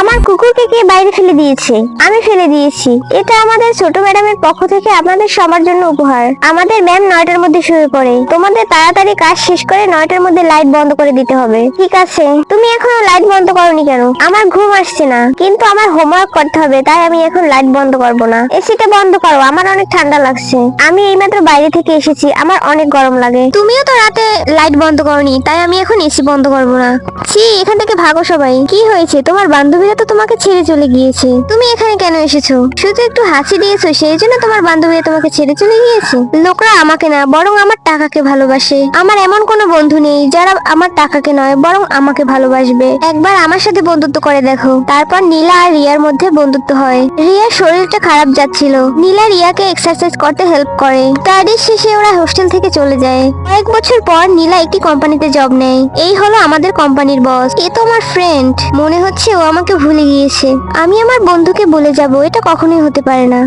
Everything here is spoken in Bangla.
আমার কুকুরকে কে বাইরে ফেলে দিয়েছে? আমি ফেলে দিয়েছি। এটা আমাদের ছোট ম্যাডামের পক্ষ থেকে আপনাদের সবার জন্য উপহার। আমাদের ম্যাম 9টার মধ্যে শুয়ে পড়ে। তোমাদের তাড়াতাড়ি কাজ শেষ করে 9টার মধ্যে লাইট বন্ধ করে দিতে হবে। ঠিক আছে? তুমি এখনো লাইট বন্ধ করোনি কেন? আমার ঘুম আসছে না, কিন্তু আমার হোমওয়ার্ক করতে হবে, তাই আমি এখন লাইট বন্ধ করব না। এসিটা বন্ধ করো, আমার অনেক ঠান্ডা লাগছে। আমি এইমাত্র বাইরে থেকে এসেছি, আমার অনেক গরম লাগে। তুমিও তো রাতে লাইট বন্ধ করোনি, তাই আমি এখন এসি বন্ধ করব না। ছি, এখান থেকে ভাগো সবাই। কি হয়েছে? তোমার বান্ধবীরা তো তোমাকে ছেড়ে চলে গিয়েছে। তুমি এখানে কেন এসেছো? শুধু একটু হাসি দিয়েছো, সেই জন্য তোমার বান্ধবীরা তোমাকে ছেড়ে চলে গিয়েছে? লোকরা আমাকে না, বরং আমার টাকাকে ভালোবাসে। আমার এমন কোনো বন্ধু নেই যারা আমার টাকাকে নয়, বরং আমাকে ভালোবাসবে। একবার আমার সাথে বন্ধুত্ব করে দেখো। তারপর নীলা আর রিয়ার মধ্যে বন্ধুত্ব হয়। রিয়ার শরীরটা খারাপ যাচ্ছিল। নীলা রিয়াকে এক্সারসাইজ করতে হেল্প করে। স্টাডির শেষে ওরা হোস্টেল থেকে চলে যায়। কয়েক বছর পর নীলা একটি কোম্পানিতে জব নেয়। এই হলো আমাদের কোম্পানির বস। এ তো আমার ফ্রেন্ড। মনে হচ্ছে ও আমাকে ভুলে গিয়েছে। আমি আমার বন্ধুকে বলে যাব, এটা কখনোই হতে পারে না।